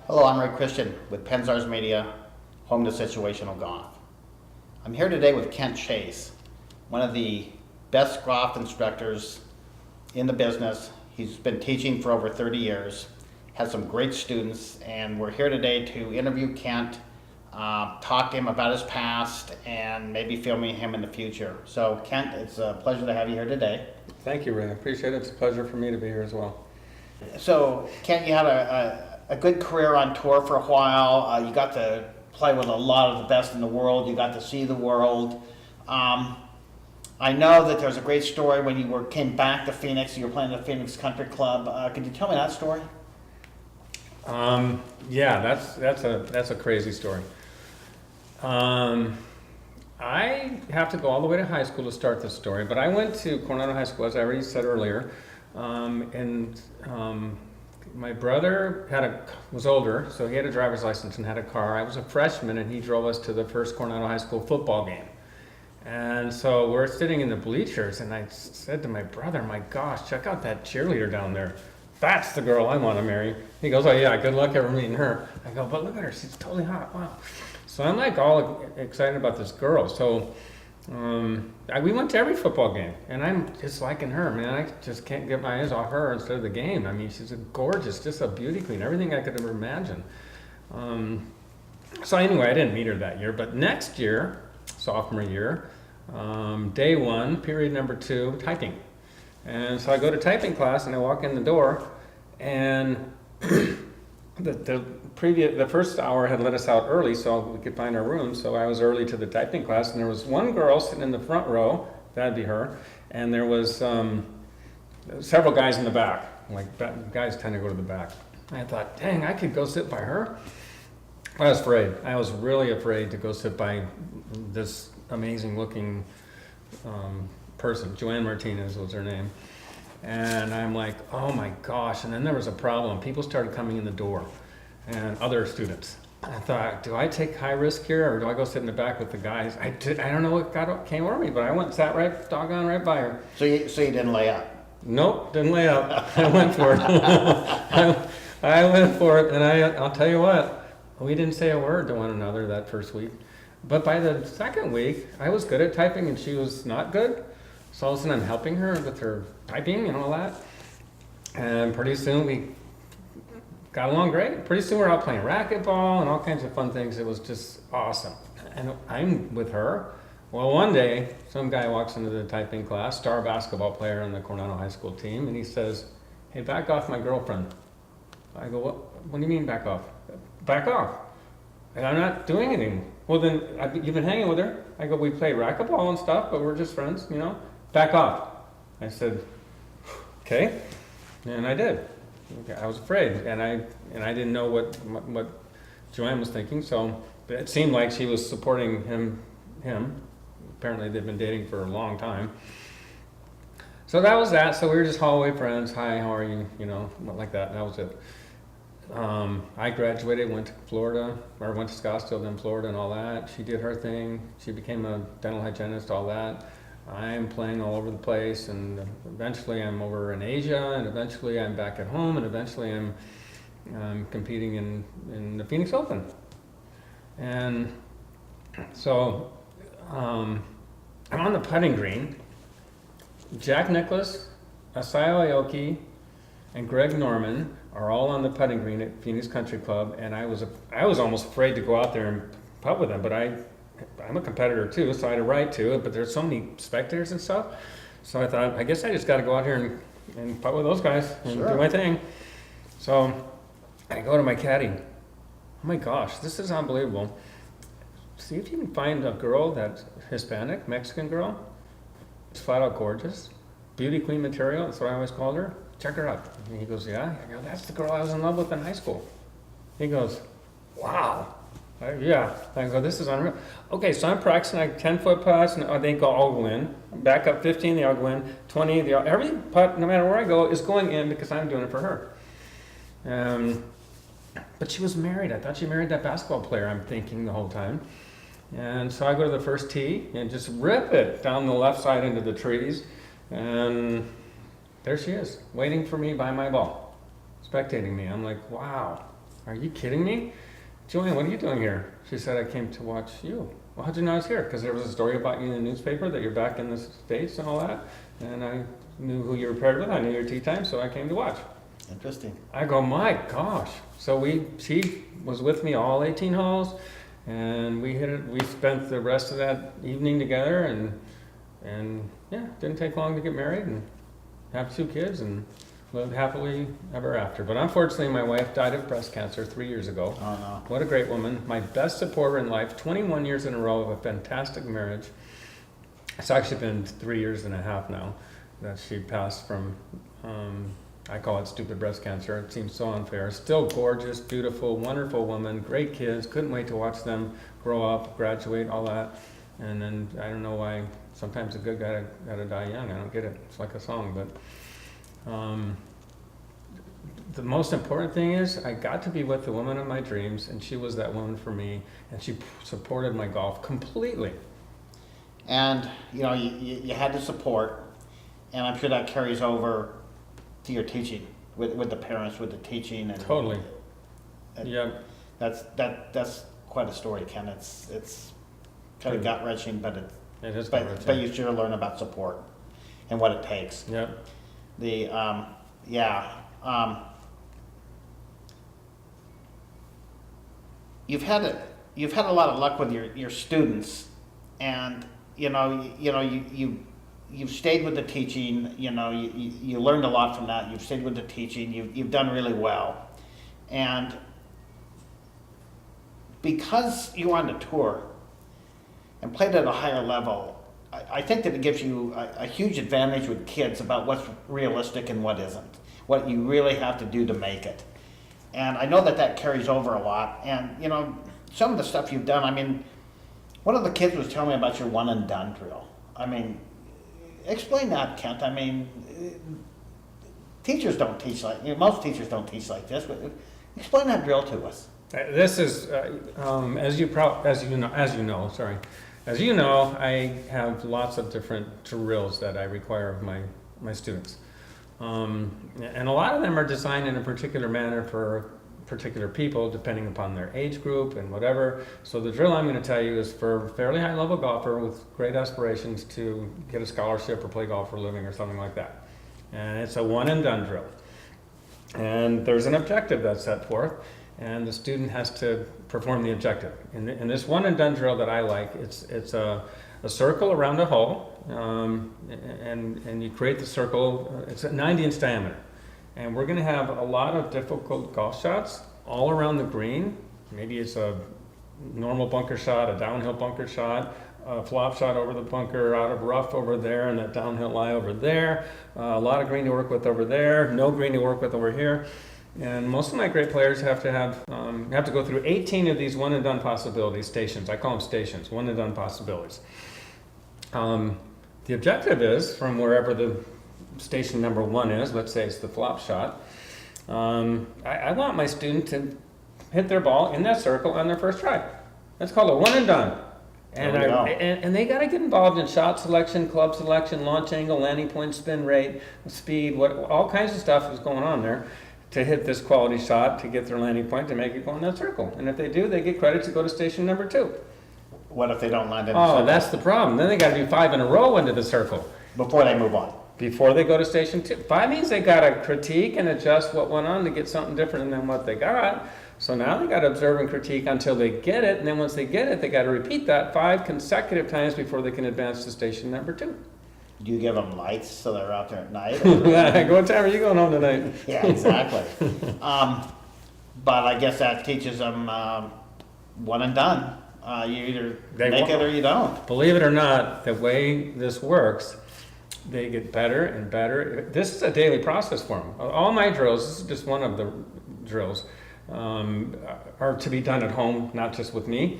Hello, I'm Ray Christian with Pensarz Media, home to situational golf. I'm here today with Kent Chase, one of the best golf instructors in the business. He's been teaching for over 30 years, has some great students, and we're here today to interview Kent, talk to him about his past, and maybe filming him in the future. So Kent, it's a pleasure to have you here today. Thank you, Ray. I appreciate it. It's a pleasure for me to be here as well. So Kent, you had a good career on tour for a while. You got to play with a lot of the best in the world. You got to see the world. I know that there's a great story when you came back to Phoenix. You were playing at the Phoenix Country Club. Could you tell me that story? Yeah, that's a crazy story. I have to go all the way to high school to start this story, but I went to Coronado High School, as I already said earlier, my brother was older, so he had a driver's license and had a car. I was a freshman, and he drove us to the first Coronado High School football game. And so we're sitting in the bleachers, and I said to my brother, "My gosh, check out that cheerleader down there. That's the girl I want to marry." He goes, "Oh yeah, good luck ever meeting her." I go, "But look at her, she's totally hot, wow." So I'm like all excited about this girl. So we went to every football game, and I'm just liking her, man. I just can't get my eyes off her instead of the game. I mean, she's gorgeous, just a beauty queen, everything I could ever imagine. So anyway, I didn't meet her that year, but next year, sophomore year, day one, period number 2, typing. And so I go to typing class, and I walk in the door, and the first hour had let us out early so we could find our room, so I was early to the typing class, and there was one girl sitting in the front row, that'd be her, and there was several guys in the back, like guys tend to go to the back. I thought, dang, I could go sit by her. I was afraid. I was really afraid to go sit by this amazing looking person. Joanne Martinez was her name. And I'm like, oh my gosh. And then there was a problem. People started coming in the door, and other students. I thought, do I take high risk here, or do I go sit in the back with the guys? I don't know what came over me, but I went and sat right by her. So you didn't lay up? Nope, didn't lay up. I went for it. I went for it, and I'll tell you what, we didn't say a word to one another that first week. But by the second week, I was good at typing, and she was not good. So all of a sudden I'm helping her with her typing and all that. And pretty soon we got along great. Pretty soon we're out playing racquetball and all kinds of fun things. It was just awesome. And I'm with her. Well, one day, some guy walks into the typing class, star basketball player on the Coronado High School team, and he says, "Hey, back off my girlfriend." I go, what do you mean back off? Back off. And I'm not doing anything. Well, then, you've been hanging with her. I go, we play racquetball and stuff, but we're just friends, you know? Back off. I said, okay. And I did. I was afraid, and I didn't know what Joanne was thinking, so it seemed like she was supporting him. Apparently they've been dating for a long time. So that was that. So we were just hallway friends. Hi, how are you? You know, like that. That was it. I graduated, went to Florida, or went to Scottsdale, then Florida, and all that. She did her thing. She became a dental hygienist, all that. I'm playing all over the place, and eventually I'm over in Asia, and eventually I'm back at home, and eventually I'm competing in the Phoenix Open. And so I'm on the putting green. Jack Nicklaus, Asayo Aoki, and Greg Norman are all on the putting green at Phoenix Country Club, and I was almost afraid to go out there and putt with them, but I'm a competitor too, so I had a right to it, but there's so many spectators and stuff, so I thought, I guess I just got to go out here and putt with those guys and Sure. do my thing. So I go to my caddy. Oh my gosh, this is unbelievable. See if you can find a girl that's Hispanic, Mexican girl. She's flat out gorgeous. Beauty queen material, that's what I always called her. Check her out. And he goes, yeah. I go, that's the girl I was in love with in high school. He goes, wow. Yeah. I go, this is unreal. Okay, so I'm practicing like 10-foot putts, and they all go in. Back up 15, they all go in. 20, every putt, no matter where I go, is going in because I'm doing it for her. But she was married. I thought she married that basketball player, I'm thinking the whole time. And so I go to the first tee and just rip it down the left side into the trees. And there she is, waiting for me by my ball, spectating me. I'm like, wow. are you kidding me? Joanne, what are you doing here? She said, I came to watch you. Well, how'd you know I was here? Because there was a story about you in the newspaper that you're back in the States and all that. And I knew who you were paired with. I knew your tee time, so I came to watch. Interesting. I go, my gosh. So she was with me all 18 holes, and we hit it. We spent the rest of that evening together, and yeah, didn't take long to get married and have 2 kids and lived happily ever after. But unfortunately, my wife died of breast cancer 3 years ago. Oh no. What a great woman. My best supporter in life, 21 years in a row of a fantastic marriage. It's actually been 3 years and a half now that she passed from, I call it stupid breast cancer. It seems so unfair. Still gorgeous, beautiful, wonderful woman, great kids. Couldn't wait to watch them grow up, graduate, all that. And then I don't know why sometimes a good guy gotta die young. I don't get it. It's like a song, but the most important thing is I got to be with the woman of my dreams, and she was that woman for me, and she supported my golf completely. And you had the support, and I'm sure that carries over to your teaching with the parents, with the teaching, and Totally. and Yeah. That's quite a story, Ken. It's kind of gut wrenching, but It is but you sure learn about support and what it takes. Yeah. The you've had a lot of luck with your students, and you've stayed with the teaching. You learned a lot from that. You've stayed with the teaching. You've done really well, and because you're on the tour and played at a higher level, I think that it gives you a huge advantage with kids about what's realistic and what isn't, what you really have to do to make it. And I know that carries over a lot. And, some of the stuff you've done, I mean, one of the kids was telling me about your one and done drill. I mean, explain that, Kent. I mean, teachers don't teach most teachers don't teach like this. But explain that drill to us. This is, as you know, I have lots of different drills that I require of my students. And a lot of them are designed in a particular manner for particular people, depending upon their age group and whatever. So the drill I'm going to tell you is for a fairly high level golfer with great aspirations to get a scholarship or play golf for a living or something like that. And it's a one and done drill. And there's an objective that's set forth, and the student has to perform the objective. In this one and done drill that I like, it's a circle around a hole, and you create the circle. It's at 90 inch diameter, and we're going to have a lot of difficult golf shots all around the green. Maybe it's a normal bunker shot, a downhill bunker shot, a flop shot over the bunker, out of rough over there, and that downhill lie over there. A lot of green to work with over there, no green to work with over here. And most of my great players have to go through 18 of these one and done possibilities, stations. I call them stations, one and done possibilities. The objective is, from wherever the station number 1 is, let's say it's the flop shot, I want my student to hit their ball in that circle on their first try. That's called a one and done. And they got to get involved in shot selection, club selection, launch angle, landing point, spin rate, speed, all kinds of stuff is going on there to hit this quality shot, to get their landing point, to make it go in that circle. And if they do, they get credit to go to station number 2. What if they don't land in the Oh, circle? that's the problem. Then they got to do 5 in a row into the circle Before they move on. before they go to station 2. 5 means they got to critique and adjust what went on to get something different than what they got. So now they got to observe and critique until they get it, and then once they get it, they got to repeat that 5 consecutive times before they can advance to station number 2. Do you give them lights so they're out there at night? What time are you going home tonight? Yeah, exactly. But I guess that teaches them one and done. You either make it or you don't. Believe it or not, the way this works, they get better and better. This is a daily process for them. All my drills, this is just one of the drills, are to be done at home, not just with me.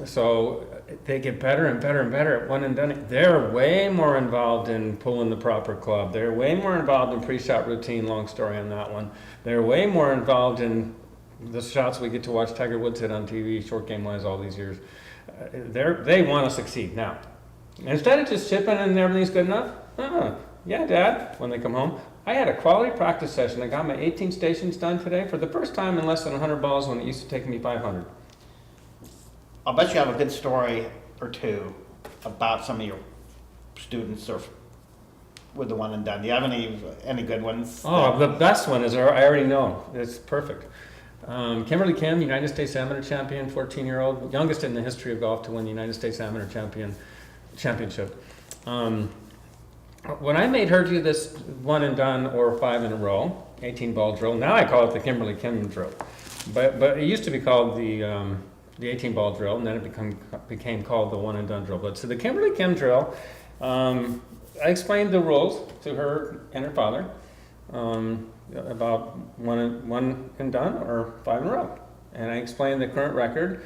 So they get better and better and better at one and done. They're way more involved in pulling the proper club. They're way more involved in pre-shot routine, long story on that one. They're way more involved in the shots we get to watch Tiger Woods hit on TV, short game wise, all these years. They want to succeed now. Instead of just chipping and everything's good enough, yeah, Dad, when they come home, I had a quality practice session. I got my 18 stations done today for the first time in less than 100 balls when it used to take me 500. I'll bet you have a good story or two about some of your students or with the one and done. Do you have any good ones? Oh, the best one is, I already know. It's perfect. Kimberly Kim, United States Amateur Champion, 14-year-old, youngest in the history of golf to win the United States Amateur Championship. When I made her do this one and done or 5 in a row, 18 ball drill, now I call it the Kimberly Kim drill. But it used to be called the 18 ball drill, and then it became called the one and done drill. But so the Kimberly Kim drill, I explained the rules to her and her father about one and done or 5 in a row. And I explained the current record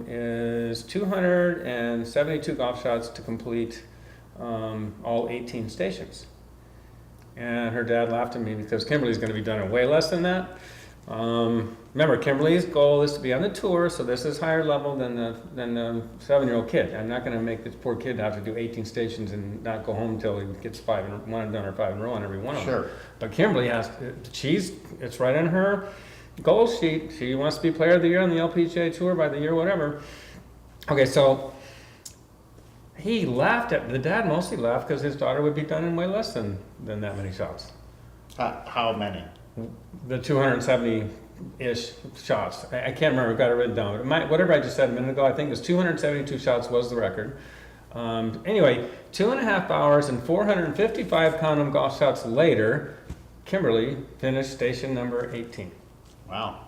is 272 golf shots to complete all 18 stations. And her dad laughed at me because Kimberly's going to be done in way less than that. Remember, Kimberly's goal is to be on the tour, so this is higher level than the 7-year-old kid. I'm not going to make this poor kid have to do 18 stations and not go home until he gets 1 and done or 5 in a row on every one of them. Sure. But Kimberly it's right on her goal sheet. She wants to be player of the year on the LPGA tour by the year, whatever. Okay, so he laughed the dad mostly laughed because his daughter would be done in way less than that many shots. How many? The 270-ish shots. I can't remember, I've got it written down. But whatever I just said a minute ago, I think it was 272 shots was the record. Anyway, 2.5 hours and 455 count 'em golf shots later, Kimberly finished station number 18. Wow.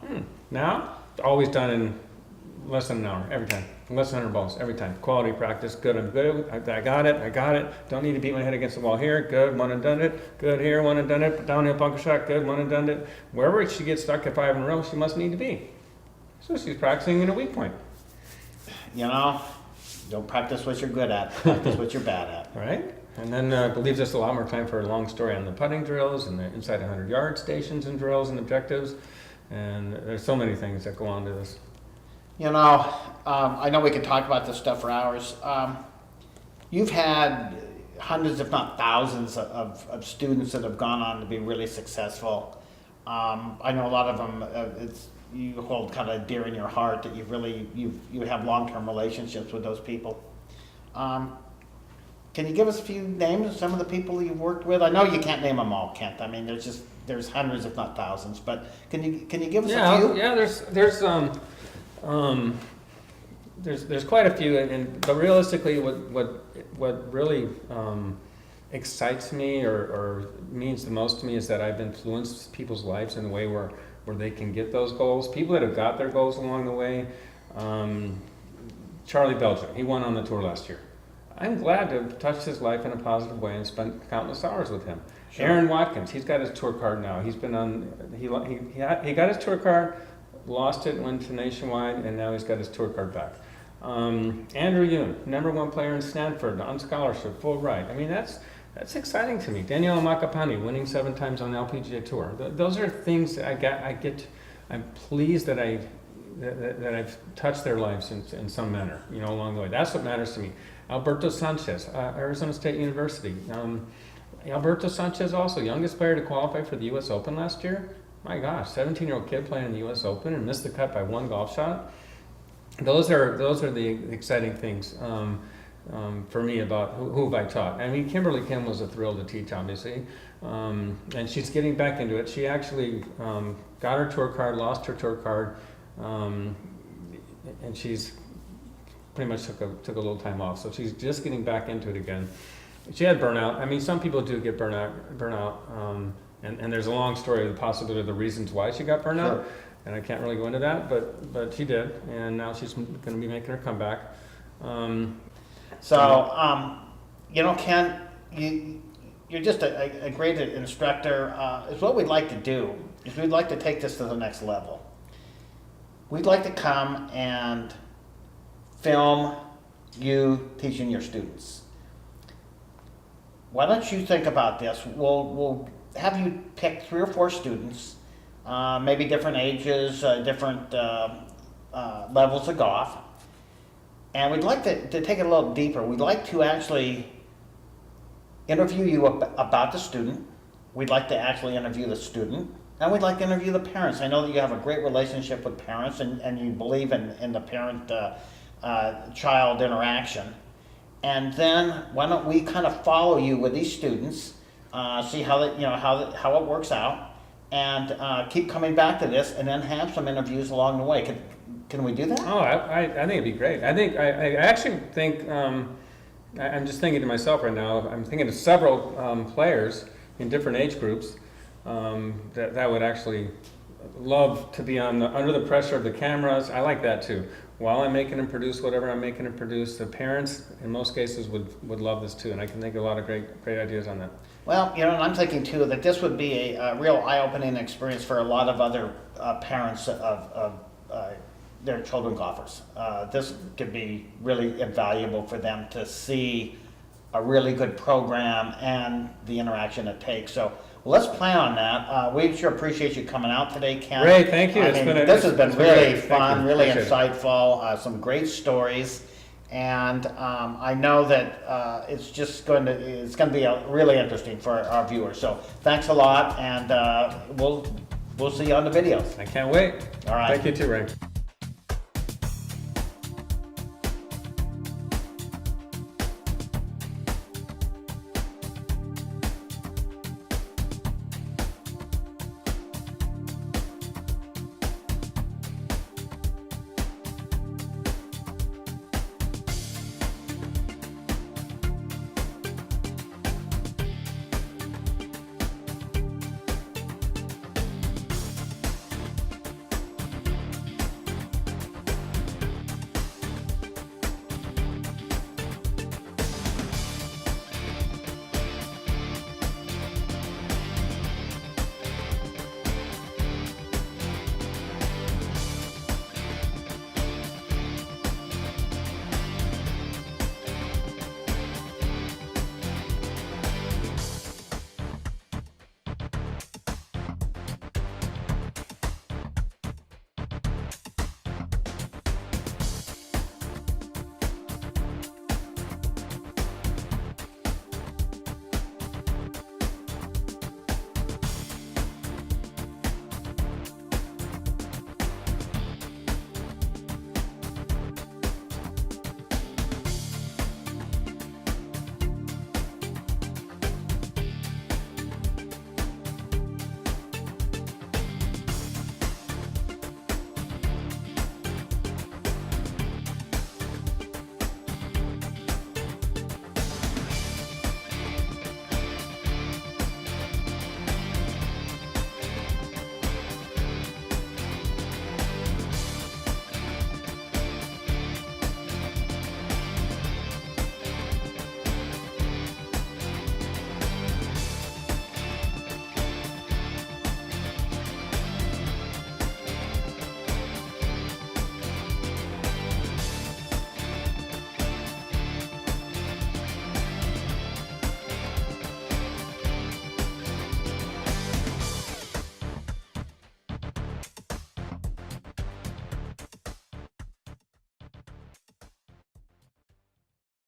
Now, always done in less than an hour, every time. Less than 100 balls, every time. Quality practice, good, I'm good. I got it. Don't need to beat my head against the wall here, good, one and done it. Good here, one and done it. Downhill bunker shot, good, one and done it. Wherever she gets stuck at 5 in a row, she must need to be. So she's practicing in a weak point. You know, don't practice what you're good at, practice what you're bad at. Right? And then it leaves us a lot more time for a long story on the putting drills and the inside 100-yard stations and drills and objectives. And there's so many things that go on to this. You know, I know we could talk about this stuff for hours. You've had hundreds, if not thousands, of students that have gone on to be really successful. I know a lot of them. You hold kind of dear in your heart that you have long-term relationships with those people. Can you give us a few names of some of the people you've worked with? I know you can't name them all, Kent. I mean, there's hundreds, if not thousands. But can you give us a few? Yeah. There's quite a few, but realistically, what really excites me or means the most to me is that I've influenced people's lives in a way where they can get those goals. People that have got their goals along the way. Charlie Belgium, he won on the tour last year. I'm glad to have touched his life in a positive way and spent countless hours with him. Sure. Aaron Watkins, he's got his tour card now. He's been on. He got his tour card. Lost it, went to Nationwide, and now he's got his tour card back. Andrew Yoon, #1 player in Stanford, on scholarship, full ride. I mean, that's exciting to me. Danielle Makapani, winning 7 times on the LPGA Tour. Those are things that I'm pleased that I've touched their lives in some manner, along the way. That's what matters to me. Alberto Sanchez, Arizona State University. Alberto Sanchez also, youngest player to qualify for the U.S. Open last year. My gosh, 17-year-old kid playing in the U.S. Open and missed the cut by 1 golf shot. Those are the exciting things for me about who have I taught. I mean, Kimberly Kim was a thrill to teach, obviously, and she's getting back into it. She actually got her tour card, lost her tour card, and she's pretty much took a little time off. So she's just getting back into it again. She had burnout. I mean, some people do get burnout. And there's a long story of the possibility of the reasons why she got burnout, sure. And I can't really go into that, but she did, and now she's going to be making her comeback. Ken, you're just a great instructor. It's what we'd like to do. Is we'd like to take this to the next level. We'd like to come and film you teaching your students. Why don't you think about this? We'll have you pick 3 or 4 students, maybe different ages, different levels of golf, and we'd like to take it a little deeper. We'd like to actually interview you about the student, we'd like to actually interview the student, and we'd like to interview the parents. I know that you have a great relationship with parents, and you believe in the parent-child interaction. And then why don't we kind of follow you with these students, see how how it works out, and keep coming back to this, and then have some interviews along the way. Can we do that? Oh, I think it'd be great. I actually think, I'm just thinking to myself right now, I'm thinking of several players in different age groups that would actually love to be under the pressure of the cameras. I like that too. While I'm making them produce whatever I'm making them produce, the parents in most cases would love this too, and I can think of a lot of great ideas on that. Well, and I'm thinking too that this would be a real eye-opening experience for a lot of other parents of their children golfers. This could be really invaluable for them to see a really good program and the interaction it takes. So let's plan on that. We sure appreciate you coming out today, Ken. Great, thank you. This has been really fun, really Appreciate insightful, some great stories. And I know that it's going to be really interesting for our viewers. So thanks a lot, and we'll see you on the videos. I can't wait. All right. Thank you too, Ray.